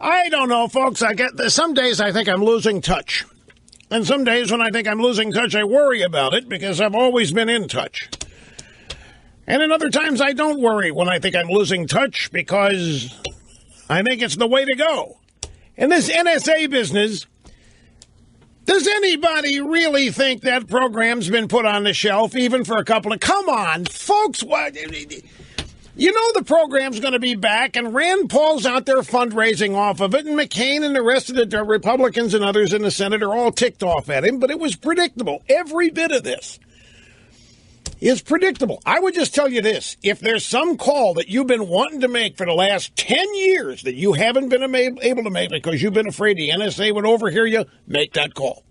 I don't know, folks. Some days I think I'm losing touch. And some days when I think I'm losing touch, I worry about it because I've always been in touch. And in other times, I don't worry when I think I'm losing touch because I think it's the way to go. In this NSA business, does anybody really think that program's been put on the shelf even for a couple of... Come on, folks. What... You know the program's going to be back, and Rand Paul's out there fundraising off of it, and McCain and the rest of the Republicans and others in the Senate are all ticked off at him, but it was predictable. Every bit of this is predictable. I would just tell you this. If there's some call that you've been wanting to make for the last 10 years that you haven't been able to make because you've been afraid the NSA would overhear you, make that call.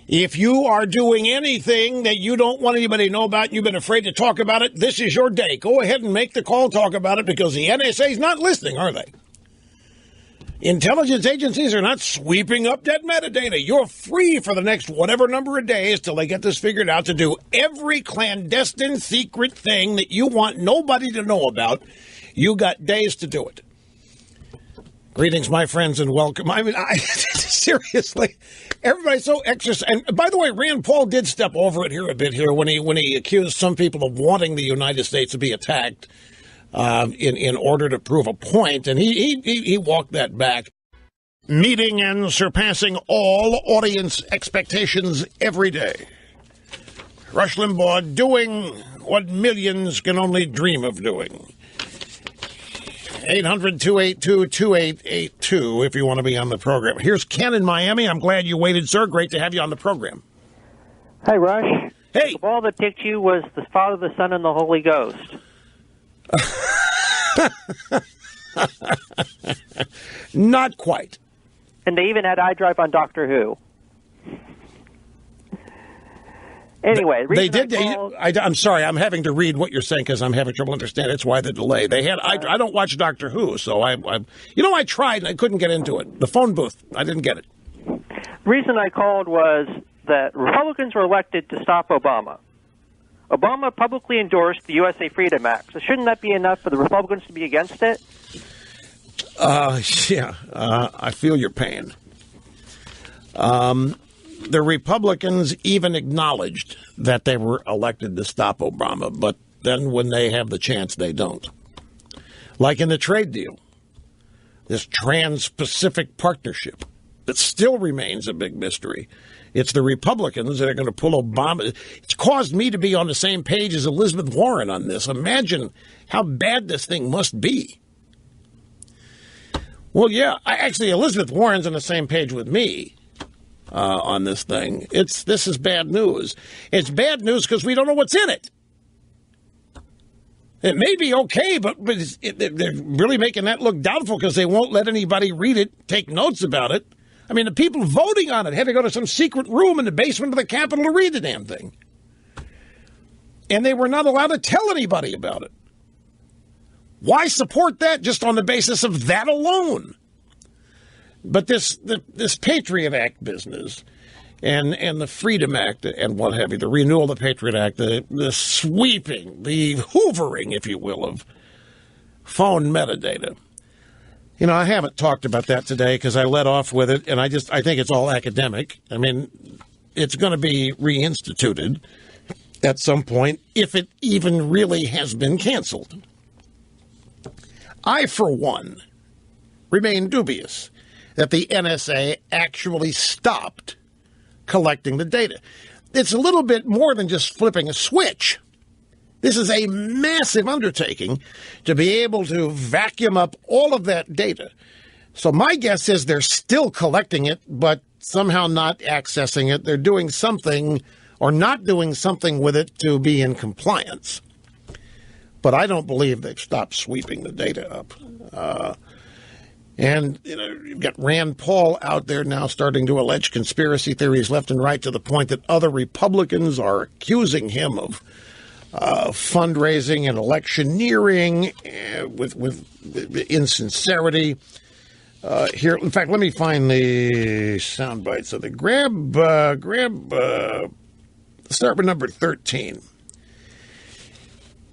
If you are doing anything that you don't want anybody to know about and you've been afraid to talk about it, this is your day. Go ahead and make the call, talk about it, because the NSA is not listening, are they? Intelligence agencies are not sweeping up that metadata. You're free for the next whatever number of days till they get this figured out to do every clandestine secret thing that you want nobody to know about. You got days to do it. Greetings, my friends, and welcome. I mean, seriously, everybody's so exercised. And by the way, Rand Paul did step over it here a bit here when he accused some people of wanting the United States to be attacked in order to prove a point, and he walked that back. Meeting and surpassing all audience expectations every day. Rush Limbaugh doing what millions can only dream of doing. 800-282-2882 if you want to be on the program. Here's Ken in Miami. I'm glad you waited, sir. Great to have you on the program. Hi, Rush. Hey. The ball that picked you was the Father, the Son, and the Holy Ghost. Not quite. And they even had iDrive on Doctor Who. Anyway, they did. I'm sorry. I'm having to read what you're saying because I'm having trouble understanding. That's why the delay. They had. I don't watch Doctor Who, so I tried and I couldn't get into it. The phone booth, I didn't get it. The reason I called was that Republicans were elected to stop Obama. Obama publicly endorsed the USA Freedom Act. So shouldn't that be enough for the Republicans to be against it? Yeah. I feel your pain. The Republicans even acknowledged that they were elected to stop Obama, but then when they have the chance, they don't. Like in the trade deal, this Trans-Pacific Partnership that still remains a big mystery. It's the Republicans that are going to pull Obama. It's caused me to be on the same page as Elizabeth Warren on this. Imagine how bad this thing must be. Well, yeah, actually, Elizabeth Warren's on the same page with me. On this thing. This is bad news. It's bad news because we don't know what's in it. It may be okay, but they're really making that look doubtful because they won't let anybody read it, take notes about it. I mean, the people voting on it had to go to some secret room in the basement of the Capitol to read the damn thing. And they were not allowed to tell anybody about it. Why support that just on the basis of that alone? But this Patriot Act business and the Freedom Act and what have you, the renewal of the Patriot Act, the sweeping, the hoovering, if you will, of phone metadata. You know, I haven't talked about that today because I let off with it, and I think it's all academic. I mean, it's going to be reinstituted at some point if it even really has been canceled. I, for one, remain dubious that the NSA actually stopped collecting the data. It's a little bit more than just flipping a switch. This is a massive undertaking to be able to vacuum up all of that data. So my guess is they're still collecting it, but somehow not accessing it. They're doing something or not doing something with it to be in compliance. But I don't believe they've stopped sweeping the data up. And you've got Rand Paul out there now starting to allege conspiracy theories left and right to the point that other Republicans are accusing him of fundraising and electioneering with insincerity. Here, in fact, let me find the sound bites of the start with number 13.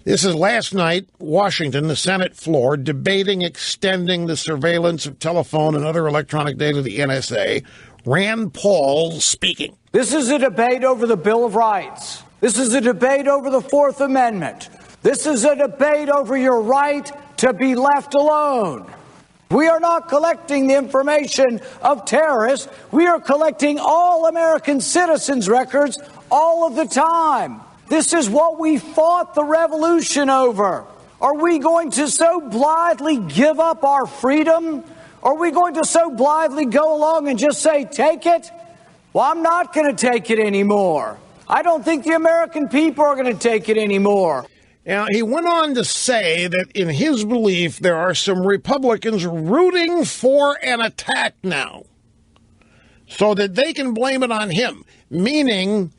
This is last night, Washington, the Senate floor, debating extending the surveillance of telephone and other electronic data to the NSA. Rand Paul speaking. This is a debate over the Bill of Rights. This is a debate over the Fourth Amendment. This is a debate over your right to be left alone. We are not collecting the information of terrorists. We are collecting all American citizens' records all of the time. This is what we fought the revolution over. Are we going to so blithely give up our freedom? Are we going to so blithely go along and just say, take it? Well, I'm not going to take it anymore. I don't think the American people are going to take it anymore. Now, he went on to say that in his belief, there are some Republicans rooting for an attack now so that they can blame it on him, meaning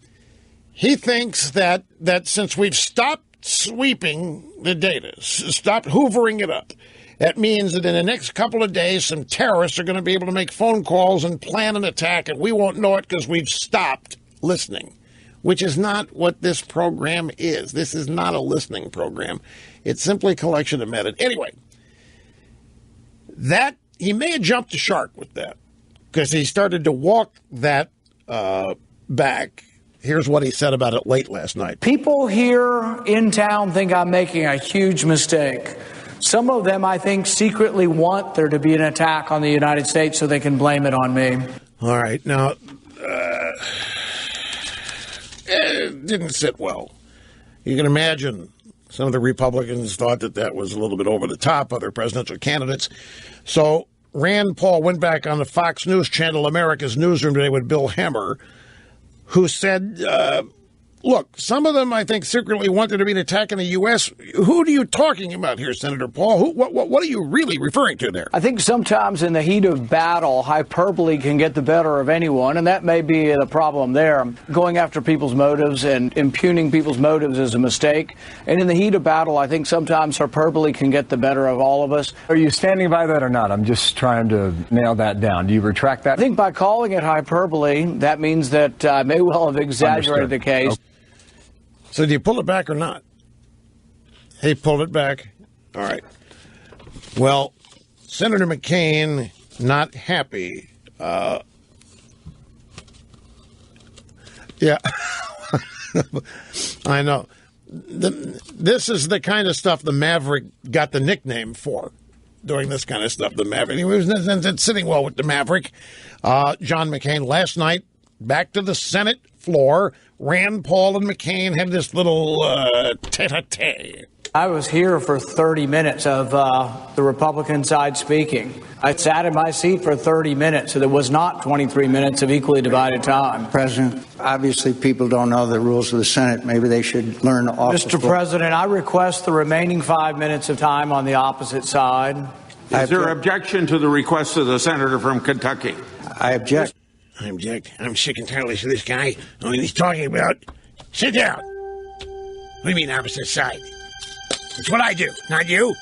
he thinks that since we've stopped sweeping the data, stopped hoovering it up, that means that in the next couple of days, some terrorists are going to be able to make phone calls and plan an attack, and we won't know it because we've stopped listening, which is not what this program is. This is not a listening program. It's simply a collection of metadata. Anyway, that he may have jumped the shark with that because he started to walk that back. Here's what he said about it late last night. People here in town think I'm making a huge mistake. Some of them, I think, secretly want there to be an attack on the United States so they can blame it on me. All right. Now, it didn't sit well. You can imagine some of the Republicans thought that was a little bit over the top, other presidential candidates. So Rand Paul went back on the Fox News channel, America's Newsroom today with Bill Hemmer, who said, look, some of them, I think, secretly wanted to be an attack in the U.S. Who are you talking about here, Senator Paul? What are you really referring to there? I think sometimes in the heat of battle, hyperbole can get the better of anyone, and that may be the problem there. Going after people's motives and impugning people's motives is a mistake. And in the heat of battle, I think sometimes hyperbole can get the better of all of us. Are you standing by that or not? I'm just trying to nail that down. Do you retract that? I think by calling it hyperbole, that means that I may well have exaggerated the case. Okay. So do you pull it back or not? He pulled it back. All right. Well, Senator McCain, not happy. Yeah, I know. This is the kind of stuff the Maverick got the nickname for, doing this kind of stuff, the Maverick. He was sitting well with the Maverick. John McCain last night, back to the Senate floor. Rand Paul and McCain had this little tete-a-tete. I was here for 30 minutes of the Republican side speaking. I sat in my seat for 30 minutes, so there was not 23 minutes of equally divided time. President, obviously people don't know the rules of the Senate. Maybe they should learn off Mr. President, I request the remaining 5 minutes of time on the opposite side. Is there objection to the request of the senator from Kentucky? I object. I object. I'm sick and tired of this guy. I mean, he's talking about. Sit down. What do you mean opposite side? It's what I do, not you.